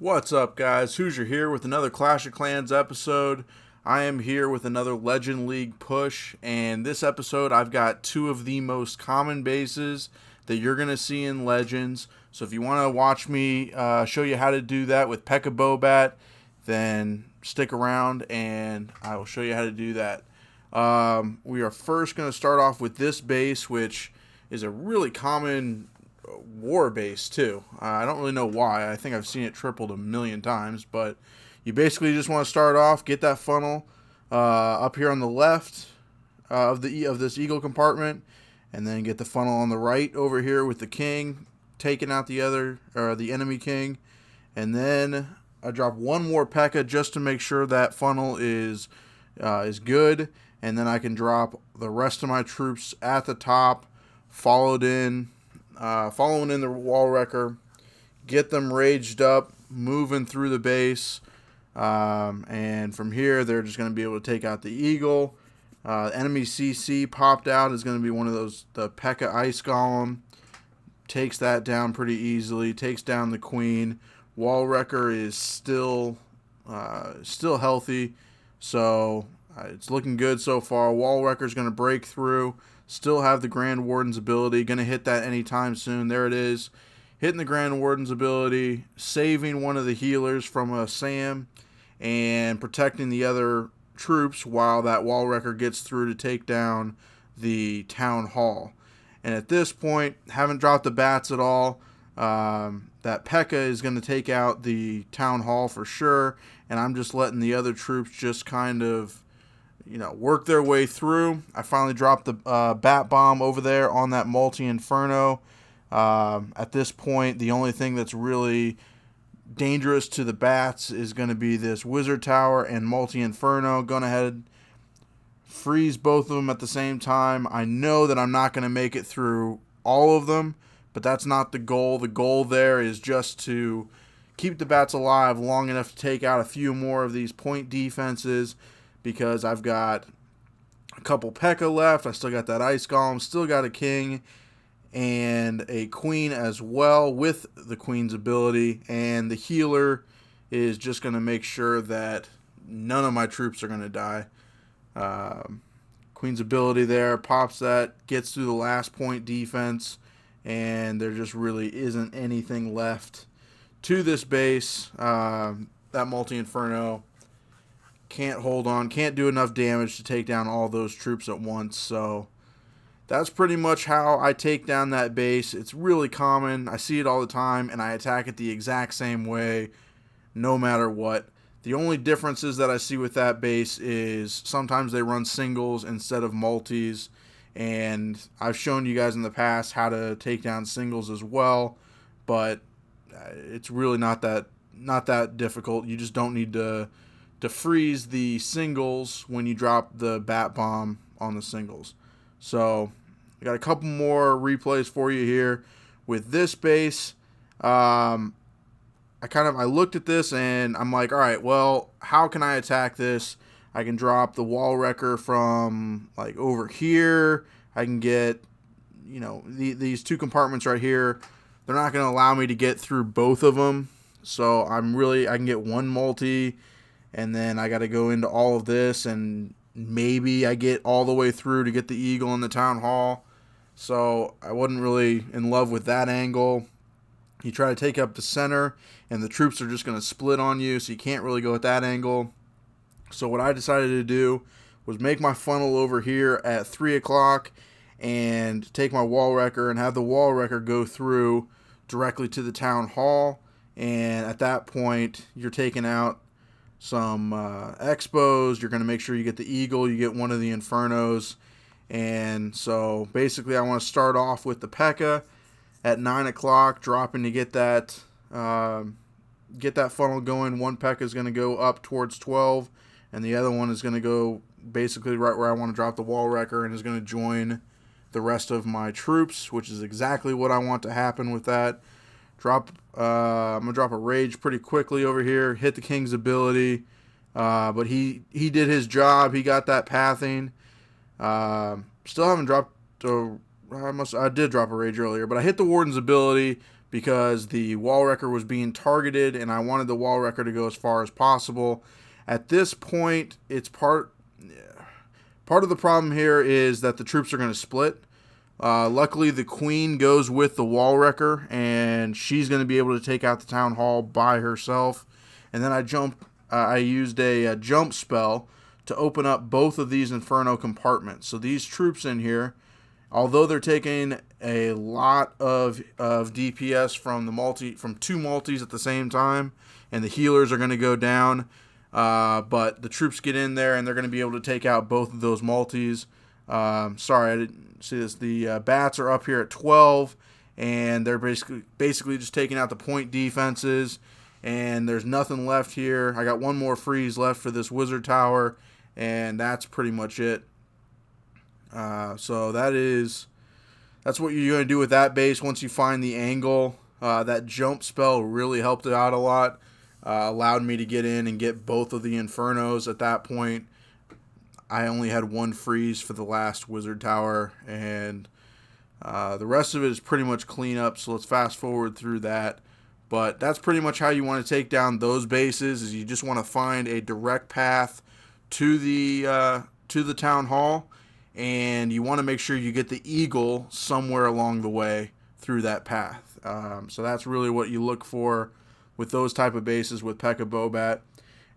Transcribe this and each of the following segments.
What's up, guys? Hoosier here with another Clash of Clans episode. I am here with another Legend League push, and this episode I've got two of the most common bases that you're going to see in Legends. So if you want to watch me show you how to do that with P.E.K.K.A Bobat, then stick around and I will show you how to do that. We are first going to start off with this base, which is a really common war base too. I don't really know why. I think I've seen it tripled a million times, but you basically just want to start off, get that funnel up here on the left of this eagle compartment, and then get the funnel on the right over here with the king, taking out the enemy king, and then I drop one more P.E.K.K.A just to make sure that funnel is good, and then I can drop the rest of my troops at the top, following in the wall wrecker, get them raged up, moving through the base, and from here they're just going to be able to take out the eagle. Enemy CC popped out is going to be one of those, the P.E.K.K.A ice golem, takes that down pretty easily, takes down the queen. Wall wrecker is still healthy, so it's looking good so far. Wall wrecker is going to break through. Still have the Grand Warden's ability. Going to hit that anytime soon. There it is. Hitting the Grand Warden's ability. Saving one of the healers from a Sam. And protecting the other troops while that Wall Wrecker gets through to take down the Town Hall. And at this point, haven't dropped the bats at all. That P.E.K.K.A is going to take out the Town Hall for sure. And I'm just letting the other troops just kind of work their way through. I finally dropped the bat bomb over there on that multi-inferno. At this point, the only thing that's really dangerous to the bats is going to be this wizard tower and multi-inferno. Going ahead, freeze both of them at the same time. I know that I'm not going to make it through all of them, but that's not the goal. The goal there is just to keep the bats alive long enough to take out a few more of these point defenses, because I've got a couple P.E.K.K.A left. I still got that ice golem, still got a king and a queen as well with the queen's ability, and the healer is just going to make sure that none of my troops are going to die. Queen's ability there pops that, gets through the last point defense, and there just really isn't anything left to this base. That multi-inferno can't hold on, can't do enough damage to take down all those troops at once. So that's pretty much how I take down that base. It's really common. I see it all the time, and I attack it the exact same way no matter what. The only differences that I see with that base is sometimes they run singles instead of multis, and I've shown you guys in the past how to take down singles as well, but it's really not that difficult. You just don't need to freeze the singles when you drop the bat bomb on the singles. So I got a couple more replays for you here with this base. I looked at this and I'm like, all right, well, how can I attack this? I can drop the wall wrecker from like over here. I can get, these two compartments right here. They're not going to allow me to get through both of them. So I can get one multi, and then I got to go into all of this, and maybe I get all the way through to get the eagle in the town hall. So I wasn't really in love with that angle. You try to take up the center, and the troops are just going to split on you, so you can't really go at that angle. So what I decided to do was make my funnel over here at 3 o'clock and take my wall wrecker and have the wall wrecker go through directly to the town hall. And at that point, you're taking out some expos. You're going to make sure you get the eagle, you get one of the infernos. And so basically I want to start off with the P.E.K.K.A at 9 o'clock, dropping to get that funnel going. One P.E.K.K.A is going to go up towards 12, and the other one is going to go basically right where I want to drop the wall wrecker, and is going to join the rest of my troops, which is exactly what I want to happen with that. I'm going to drop a rage pretty quickly over here, hit the king's ability, but he did his job. He got that pathing. Still haven't dropped I did drop a rage earlier, but I hit the warden's ability, because the wall wrecker was being targeted, and I wanted the wall wrecker to go as far as possible. At this point, it's part of the problem here is that the troops are going to split. Luckily, the queen goes with the wall wrecker, and she's going to be able to take out the town hall by herself. And then I used a jump spell to open up both of these inferno compartments. So these troops in here, although they're taking a lot of DPS from two multis at the same time, and the healers are going to go down, but the troops get in there and they're going to be able to take out both of those multis. Sorry, I didn't see this. The bats are up here at 12, and they're basically just taking out the point defenses, and there's nothing left here. I got one more freeze left for this wizard tower, and that's pretty much it. So that's what you're going to do with that base once you find the angle. That jump spell really helped it out a lot. Allowed me to get in and get both of the infernos at that point. I only had one freeze for the last wizard tower, and the rest of it is pretty much cleanup, so let's fast forward through that. But that's pretty much how you want to take down those bases, is you just want to find a direct path to the town hall, and you want to make sure you get the eagle somewhere along the way through that path. So that's really what you look for with those type of bases with Pekka Bobat.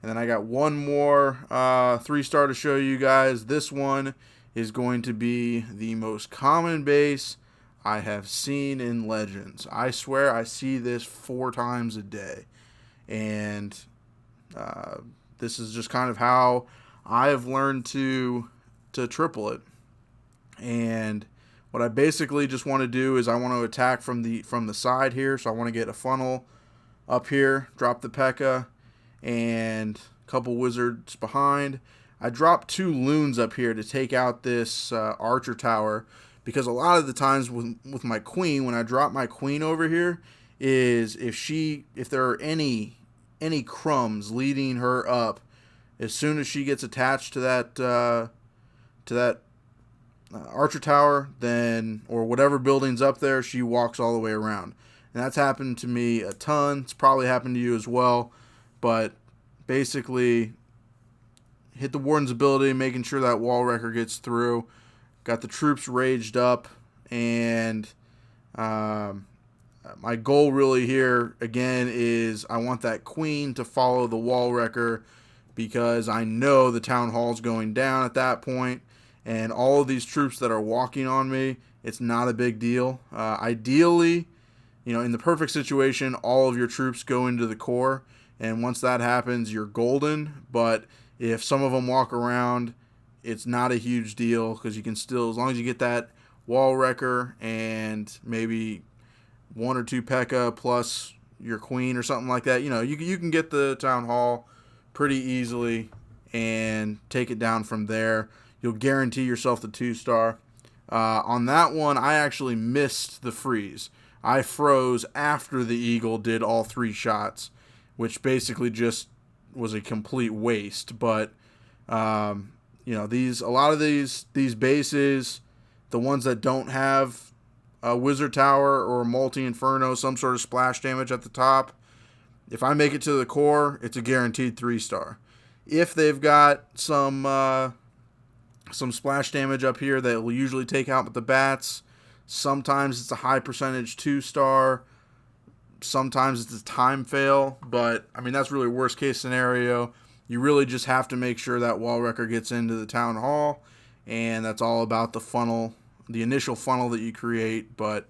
And then I got one more 3-star to show you guys. This one is going to be the most common base I have seen in Legends. I swear I see this 4 times a day. And this is just kind of how I have learned to triple it. And what I basically just want to do is I want to attack from the side here. So I want to get a funnel up here, drop the Pekka, and a couple wizards behind. I dropped 2 loons up here to take out this archer tower, because a lot of the times with my queen, when I drop my queen over here, is if there are any crumbs leading her up, as soon as she gets attached to that archer tower, then, or whatever building's up there, she walks all the way around. And that's happened to me a ton. It's probably happened to you as well. But basically, hit the warden's ability, making sure that wall wrecker gets through. Got the troops raged up, and my goal really here again is I want that queen to follow the wall wrecker, because I know the town hall's going down at that point, and all of these troops that are walking on me, it's not a big deal. Ideally, in the perfect situation, all of your troops go into the core, and once that happens, you're golden. But if some of them walk around, it's not a huge deal, because you can still, as long as you get that wall wrecker and maybe 1 or 2 Pekka plus your queen or something like that, you can get the town hall pretty easily and take it down from there. You'll guarantee yourself the 2-star. On that one, I actually missed the freeze. I froze after the eagle did all 3 shots, which basically just was a complete waste. But a lot of these bases, the ones that don't have a wizard tower or a multi-inferno, some sort of splash damage at the top, if I make it to the core, it's a guaranteed 3-star. If they've got some splash damage up here that will usually take out with the bats, sometimes it's a high percentage 2-star, sometimes it's a time fail, but I mean, that's really worst case scenario. You really just have to make sure that wall wrecker gets into the town hall, and that's all about the funnel, the initial funnel that you create. But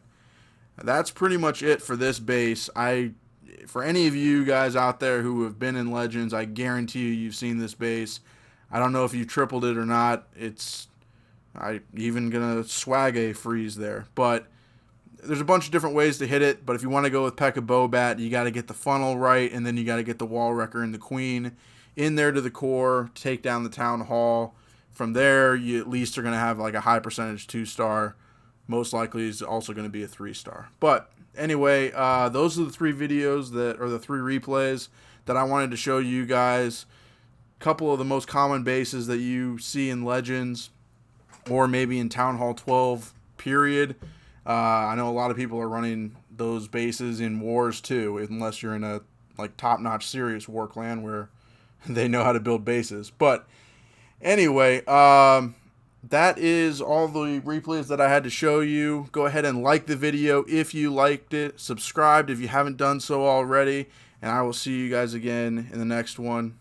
that's pretty much it for this base. For any of you guys out there who have been in Legends, I guarantee you've seen this base. I don't know if you tripled it or not. I even gonna swag a freeze there, but there's a bunch of different ways to hit it. But if you want to go with Pekka Bobat, you got to get the funnel right, and then you got to get the wall wrecker and the queen in there to the core, take down the town hall. From there, you at least are gonna have like a high percentage 2-star. Most likely is also going to be a 3-star. But anyway, those are the 3 videos the 3 replays that I wanted to show you guys. Couple of the most common bases that you see in Legends, or maybe in Town Hall 12 period. I know a lot of people are running those bases in wars too, unless you're in a like top-notch serious war clan where they know how to build bases. But anyway, that is all the replays that I had to show you. Go ahead and like the video if you liked it. Subscribe if you haven't done so already. And I will see you guys again in the next one.